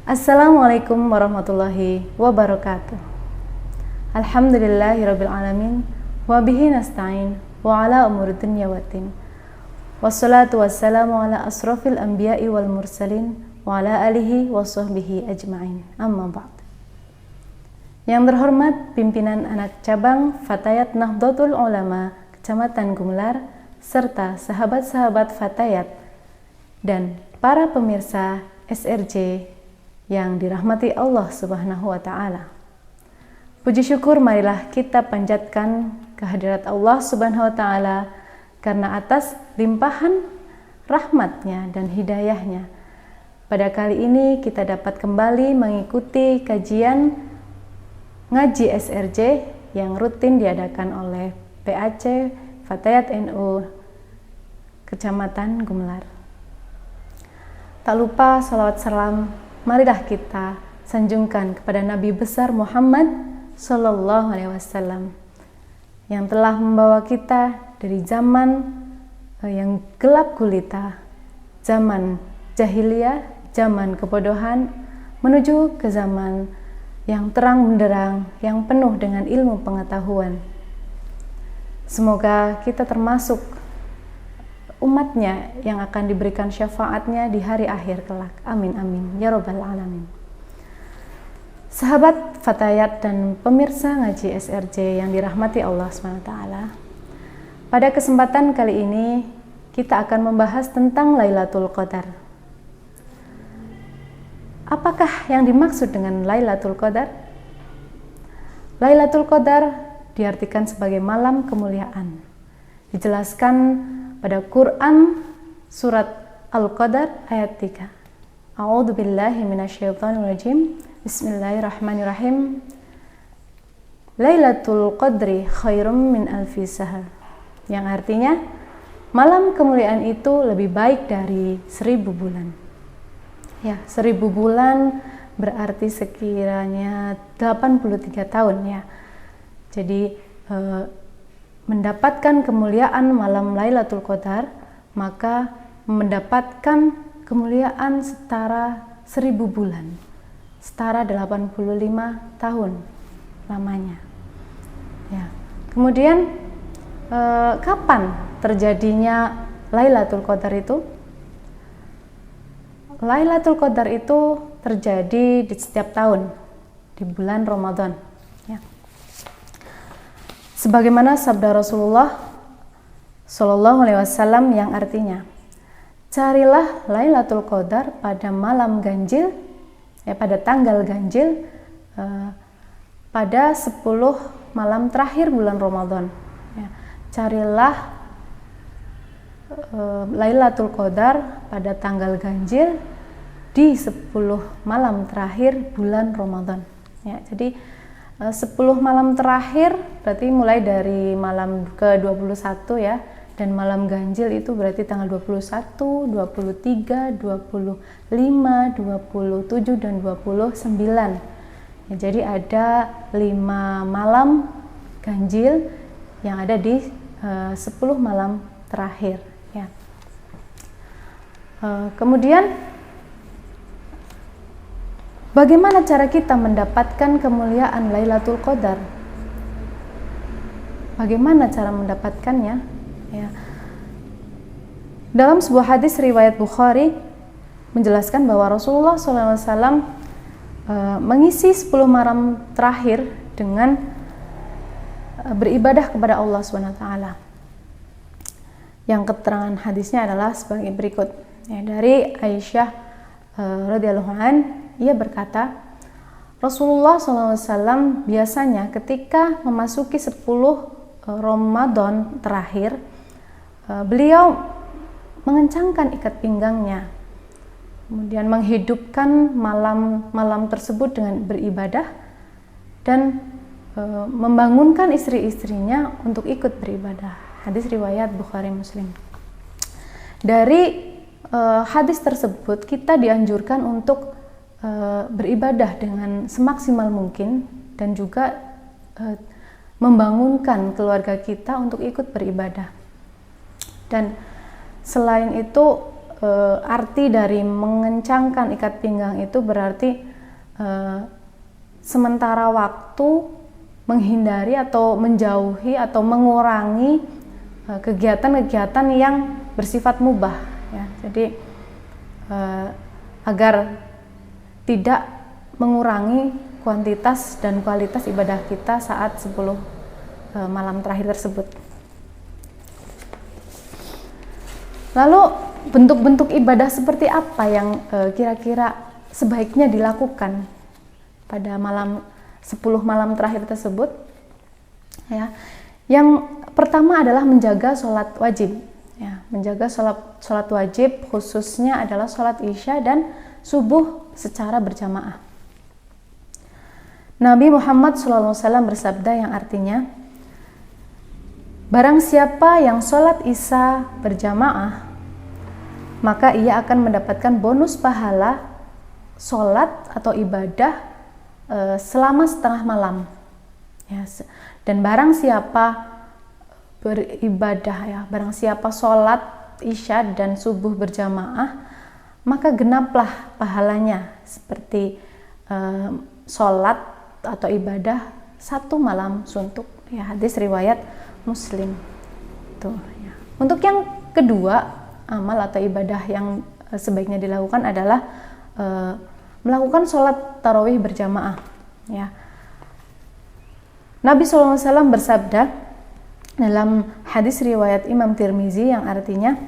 Assalamualaikum warahmatullahi wabarakatuh. Alhamdulillahirabbil alamin wa bihi nasta'in wa ala umuri dunya waddin. Wassalatu wassalamu ala asrofil anbiya'i wal mursalin wa ala alihi wa sahbihi ajma'in. Amma ba'd. Yang terhormat pimpinan anak cabang Fatayat Nahdlatul Ulama Kecamatan Gumelar serta sahabat-sahabat Fatayat dan para pemirsa SRJ yang dirahmati Allah Subhanahu wa taala. Puji syukur marilah kita panjatkan kehadirat Allah Subhanahu wa taala karena atas limpahan rahmatnya dan hidayahnya. Pada kali ini kita dapat kembali mengikuti kajian ngaji SRJ yang rutin diadakan oleh PAC Fatayat NU Kecamatan Gumelar. Tak lupa salawat salam marilah kita sanjungkan kepada Nabi besar Muhammad Sallallahu Alaihi Wasallam yang telah membawa kita dari zaman yang gelap gulita, zaman jahiliyah, zaman kebodohan, menuju ke zaman yang terang benderang, yang penuh dengan ilmu pengetahuan. Semoga kita termasuk umatnya yang akan diberikan syafaatnya di hari akhir kelak. Amin amin ya robbal alamin. Sahabat Fatayat dan pemirsa ngaji SRJ yang dirahmati Allah SWT, pada kesempatan kali ini kita akan membahas tentang Lailatul Qadar. Apakah yang dimaksud dengan Lailatul Qadar? Lailatul Qadar diartikan sebagai malam kemuliaan. Dijelaskan pada Quran surat Al-Qadar ayat 3. A'udzubillahi minasyaitonirrajim. Bismillahirrahmanirrahim. Lailatul Qadri khairum min alfi syahr. Yang artinya malam kemuliaan itu lebih baik dari 1000 bulan. Ya, 1000 bulan berarti sekiranya 83 tahun ya. Jadi mendapatkan kemuliaan malam Lailatul Qadar, maka mendapatkan kemuliaan setara 1000 bulan, setara 85 tahun lamanya. Ya. Kemudian kapan terjadinya Lailatul Qadar itu? Lailatul Qadar itu terjadi di setiap tahun di bulan Ramadan. Ya. Sebagaimana sabda Rasulullah Shallallahu Alaihi Wasallam yang artinya, carilah Lailatul Qadar pada malam ganjil, pada tanggal ganjil, pada 10 malam terakhir bulan Ramadan. Ya, carilah Lailatul Qadar pada tanggal ganjil di 10 malam terakhir bulan Ramadan. Ya, jadi 10 malam terakhir berarti mulai dari malam ke-21 ya, dan malam ganjil itu berarti tanggal 21, 23, 25, 27 dan 29. Ya, jadi ada 5 malam ganjil yang ada di 10 malam terakhir ya. Kemudian bagaimana cara kita mendapatkan kemuliaan Lailatul Qadar? Bagaimana cara mendapatkannya? Ya. Dalam sebuah hadis riwayat Bukhari menjelaskan bahwa Rasulullah SAW mengisi 10 malam terakhir dengan beribadah kepada Allah SWT. Yang keterangan hadisnya adalah sebagai berikut. Ya, dari Aisyah radhiyallahu anha, ia berkata, Rasulullah SAW biasanya ketika memasuki 10 Ramadan terakhir, beliau mengencangkan ikat pinggangnya, kemudian menghidupkan malam tersebut dengan beribadah dan membangunkan istri-istrinya untuk ikut beribadah. Hadis riwayat Bukhari Muslim. Dari hadis tersebut kita dianjurkan untuk beribadah dengan semaksimal mungkin dan juga membangunkan keluarga kita untuk ikut beribadah. Dan selain itu arti dari mengencangkan ikat pinggang itu berarti sementara waktu menghindari atau menjauhi atau mengurangi kegiatan-kegiatan yang bersifat mubah ya. Jadi agar tidak mengurangi kuantitas dan kualitas ibadah kita saat 10 malam terakhir tersebut. Lalu bentuk-bentuk ibadah seperti apa yang kira-kira sebaiknya dilakukan pada 10 malam terakhir tersebut? Ya. Yang pertama adalah menjaga sholat wajib. Ya, menjaga sholat wajib khususnya adalah sholat isya dan subuh secara berjamaah. Nabi Muhammad SAW bersabda yang artinya, barang siapa yang sholat isya berjamaah, maka ia akan mendapatkan bonus pahala sholat atau ibadah selama setengah malam. Ya, dan barang siapa beribadah ya, barang siapa sholat isya dan subuh berjamaah, maka genaplah pahalanya seperti sholat atau ibadah 1 malam suntuk. Ya, hadis riwayat Muslim. Tuh, ya. Untuk yang kedua, amal atau ibadah yang sebaiknya dilakukan adalah melakukan sholat tarawih berjamaah. Ya. Nabi SAW bersabda dalam hadis riwayat Imam Tirmizi yang artinya,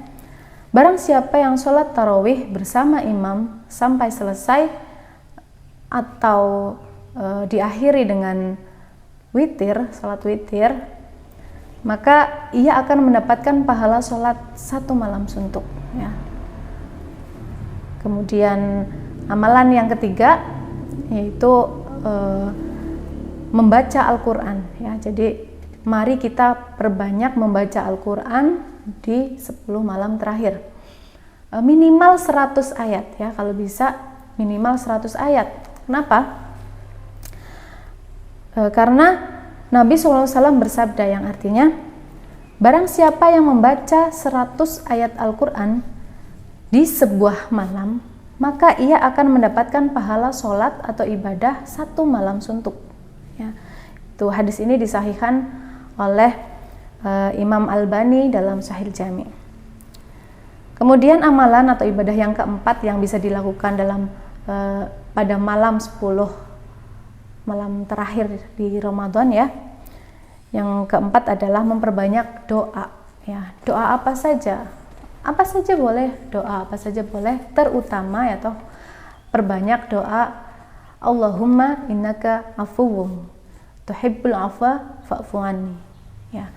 barang siapa yang sholat tarawih bersama imam sampai selesai atau diakhiri dengan witir, sholat witir, maka ia akan mendapatkan pahala sholat 1 malam suntuk. Ya. Kemudian amalan yang ketiga yaitu membaca Al-Quran. Ya. Jadi mari kita perbanyak membaca Al-Quran di 10 malam terakhir. Minimal 100 ayat ya, kalau bisa minimal 100 ayat. Kenapa? Karena Nabi SAW bersabda yang artinya, barang siapa yang membaca 100 ayat Al-Quran di sebuah malam, maka ia akan mendapatkan pahala sholat atau ibadah 1 malam suntuk. Ya. Itu hadis ini disahihkan oleh Imam Albani dalam Sahih Jami. Kemudian amalan atau ibadah yang keempat yang bisa dilakukan dalam pada malam 10 malam terakhir di Ramadan ya. Yang keempat adalah memperbanyak doa ya. Doa apa saja? Apa saja boleh, doa apa saja boleh, terutama ya toh perbanyak doa Allahumma innaka afuwwun tuhibbul afwa fa'fu anni. Ya.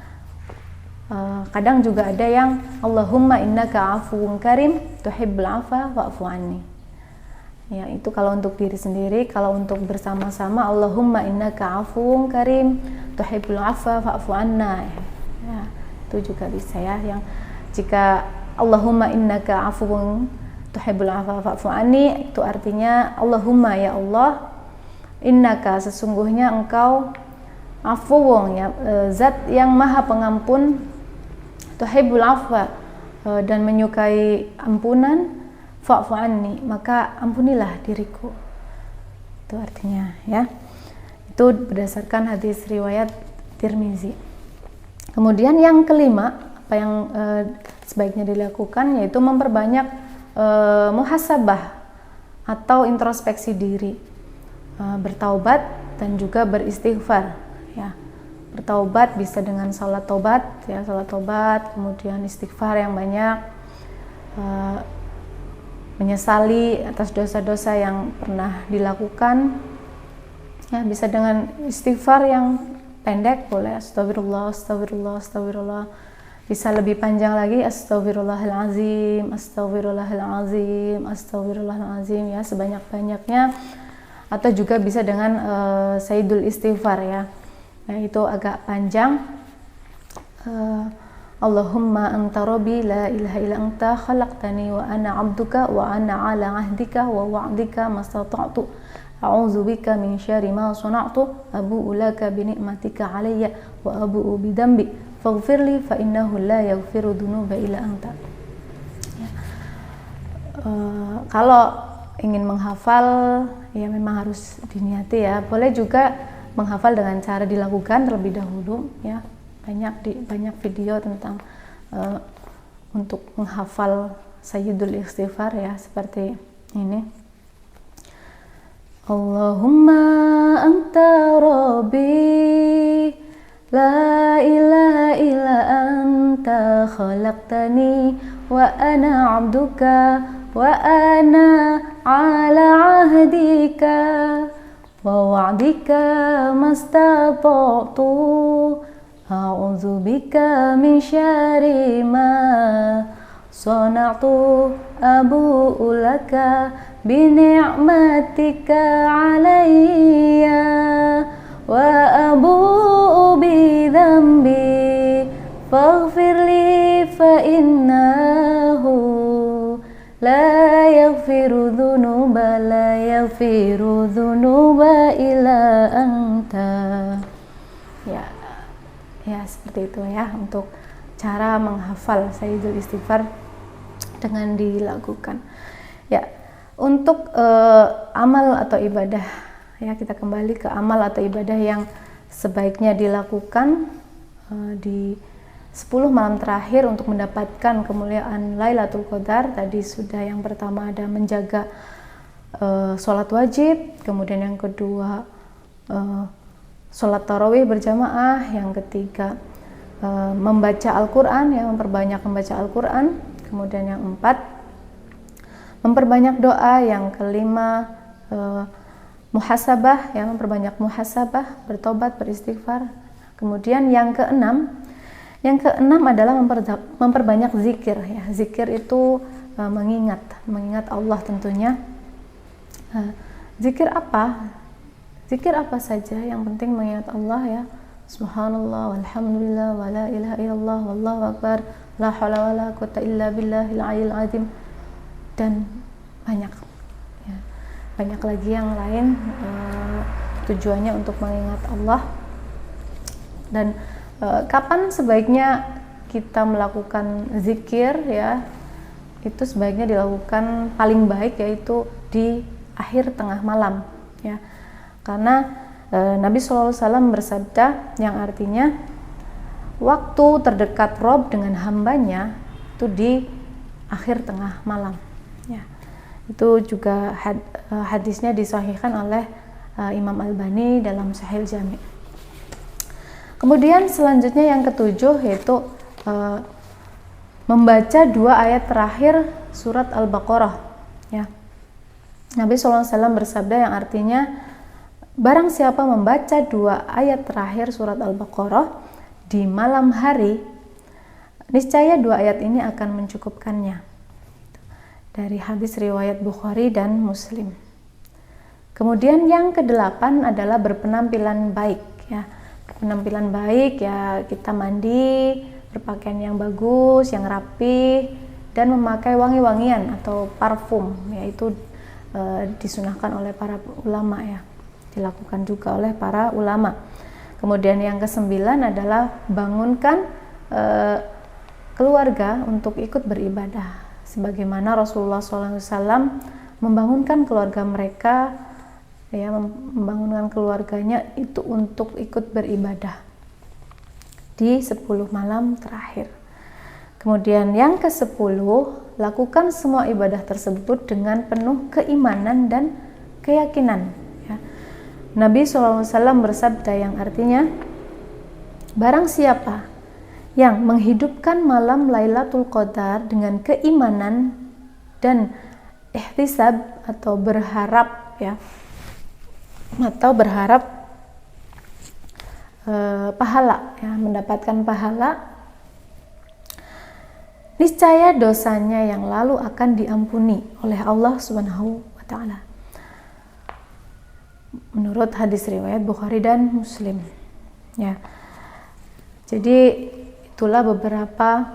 Kadang juga ada yang Allahumma innaka afuwwun karim tuhibbul afwa fa'fu anni. Ya, itu kalau untuk diri sendiri. Kalau untuk bersama-sama, Allahumma innaka afuwwun karim tuhibbul afwa fa'fu anna. Ya, itu juga bisa ya. Yang jika Allahumma innaka afuwwun tuhibbul afwa fa'fu anni, itu artinya Allahumma ya Allah, innaka sesungguhnya engkau afuwwun ya, zat yang maha pengampun, tuhibbul afwa dan menyukai ampunan, fa'fu anni maka ampunilah diriku. Itu artinya ya. Itu berdasarkan hadis riwayat Tirmizi. Kemudian yang kelima, apa yang sebaiknya dilakukan yaitu memperbanyak muhasabah atau introspeksi diri, bertaubat dan juga beristighfar ya. Bertaubat bisa dengan salat taubat ya, salat taubat, kemudian istighfar yang banyak, menyesali atas dosa-dosa yang pernah dilakukan ya. Bisa dengan istighfar yang pendek boleh, astagfirullah, astagfirullah, astagfirullah. Bisa lebih panjang lagi, astagfirullahalazim, astagfirullahalazim, astagfirullahalazim ya, sebanyak-banyaknya. Atau juga bisa dengan sayyidul istighfar ya. Nah, itu agak panjang. Allahumma anta rabbi la ilaha illa anta khalaqtani wa ana 'abduka wa ana 'ala 'ahdika wa wa'dika mastata'tu a'udzu bika min syarri ma sana'tu abu'u laka bi ni'matika 'alayya wa abu'u bi dhanbi faghfirli fa innahu la yaghfiru dzunuba illa anta. Ya. Kalau ingin menghafal ya memang harus diniati ya. Boleh juga menghafal dengan cara dilakukan terlebih dahulu ya. Banyak video tentang untuk menghafal Sayyidul Istighfar ya, seperti ini. Allahumma anta rabbi la ilaha illa anta khalaqtani wa ana abduka wa ana ala ahdika wa wa'dika mastata'tu a'udzu bika min syarri ma sana'tu abu'u laka bi ni'matika 'alayya wa abu'u bi dhanbi faghfir li fa innahu la yaghfiru dhunuba illa anta. Ya seperti itu ya untuk cara menghafal Sayyidul Istighfar dengan dilakukan. Ya, untuk amal atau ibadah ya, kita kembali ke amal atau ibadah yang sebaiknya dilakukan di 10 malam terakhir untuk mendapatkan kemuliaan Lailatul Qadar. Tadi sudah yang pertama ada menjaga sholat wajib, kemudian yang kedua sholat tarawih berjamaah, yang ketiga membaca Al-Quran ya, memperbanyak membaca Al-Quran, kemudian yang 4 memperbanyak doa, yang kelima muhasabah ya, memperbanyak muhasabah, bertobat, beristighfar. Kemudian yang keenam adalah memperbanyak zikir ya. Zikir itu mengingat Allah tentunya. Zikir apa? Zikir apa saja, yang penting mengingat Allah ya. Subhanallah walhamdulillah wa la ilaha illallah wallahu akbar la haula wala quwwata illa billahil aliyyil azim, dan banyak ya. Banyak lagi yang lain tujuannya untuk mengingat Allah. Dan kapan sebaiknya kita melakukan zikir ya, itu sebaiknya dilakukan paling baik yaitu di akhir tengah malam ya, karena Nabi SAW bersabda yang artinya waktu terdekat Rob dengan hambanya itu di akhir tengah malam ya. Itu juga hadisnya disahihkan oleh Imam Albani dalam Sahih Jami'. Kemudian selanjutnya yang ketujuh yaitu membaca 2 ayat terakhir surat Al-Baqarah ya. Nabi SAW bersabda yang artinya barang siapa membaca 2 ayat terakhir surat Al-Baqarah di malam hari, niscaya 2 ayat ini akan mencukupkannya. Dari hadis riwayat Bukhari dan Muslim. Kemudian yang ke-8 adalah berpenampilan baik ya. Penampilan baik ya, kita mandi, berpakaian yang bagus, yang rapi, dan memakai wangi-wangian atau parfum, yaitu disunahkan oleh para ulama ya, dilakukan juga oleh para ulama. Kemudian yang ke-9 adalah bangunkan keluarga untuk ikut beribadah, sebagaimana Rasulullah SAW membangunkan keluarga mereka ya, membangunkan keluarganya itu untuk ikut beribadah di 10 malam terakhir. Kemudian yang ke-10, lakukan semua ibadah tersebut dengan penuh keimanan dan keyakinan ya. Nabi SAW bersabda yang artinya barang siapa yang menghidupkan malam Lailatul Qadar dengan keimanan dan ihtisab atau berharap ya, atau berharap pahala ya, mendapatkan pahala, niscaya dosanya yang lalu akan diampuni oleh Allah Subhanahu wa taala. Menurut hadis riwayat Bukhari dan Muslim. Ya. Jadi itulah beberapa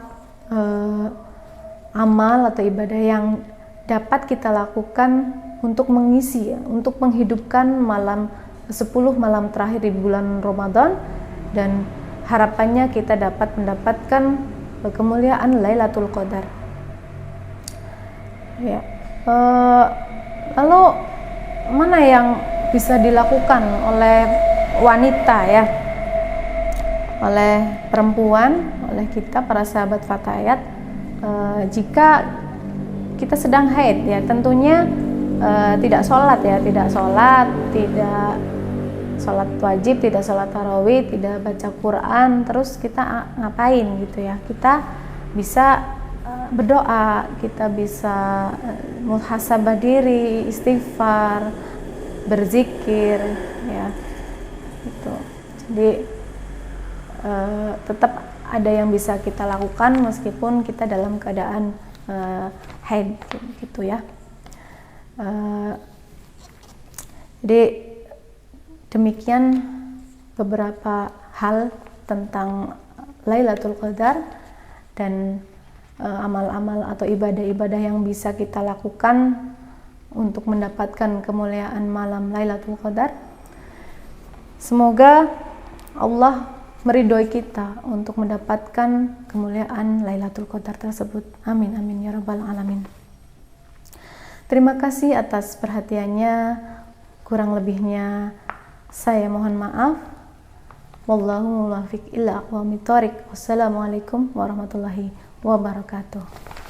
amal atau ibadah yang dapat kita lakukan untuk mengisi ya, untuk menghidupkan 10 malam terakhir di bulan Ramadan, dan harapannya kita dapat mendapatkan kemuliaan Lailatul Qadar. Ya. Lalu mana yang bisa dilakukan oleh wanita ya, oleh perempuan, oleh kita para sahabat Fatayat jika kita sedang haid ya? Tentunya tidak sholat ya, tidak sholat wajib, tidak sholat tarawih, tidak baca Quran, terus kita ngapain gitu ya? Kita bisa berdoa, kita bisa muhasabah diri, istighfar, berzikir ya gitu. Jadi tetap ada yang bisa kita lakukan meskipun kita dalam keadaan haid gitu ya. Jadi demikian beberapa hal tentang Lailatul Qadar dan amal-amal atau ibadah-ibadah yang bisa kita lakukan untuk mendapatkan kemuliaan malam Lailatul Qadar. Semoga Allah meridhoi kita untuk mendapatkan kemuliaan Lailatul Qadar tersebut. Amin amin ya rabbal alamin. Terima kasih atas perhatiannya. Kurang lebihnya saya mohon maaf. Wallahu muwaffiq ila aqwamit thoriq. Wassalamualaikum warahmatullahi wabarakatuh.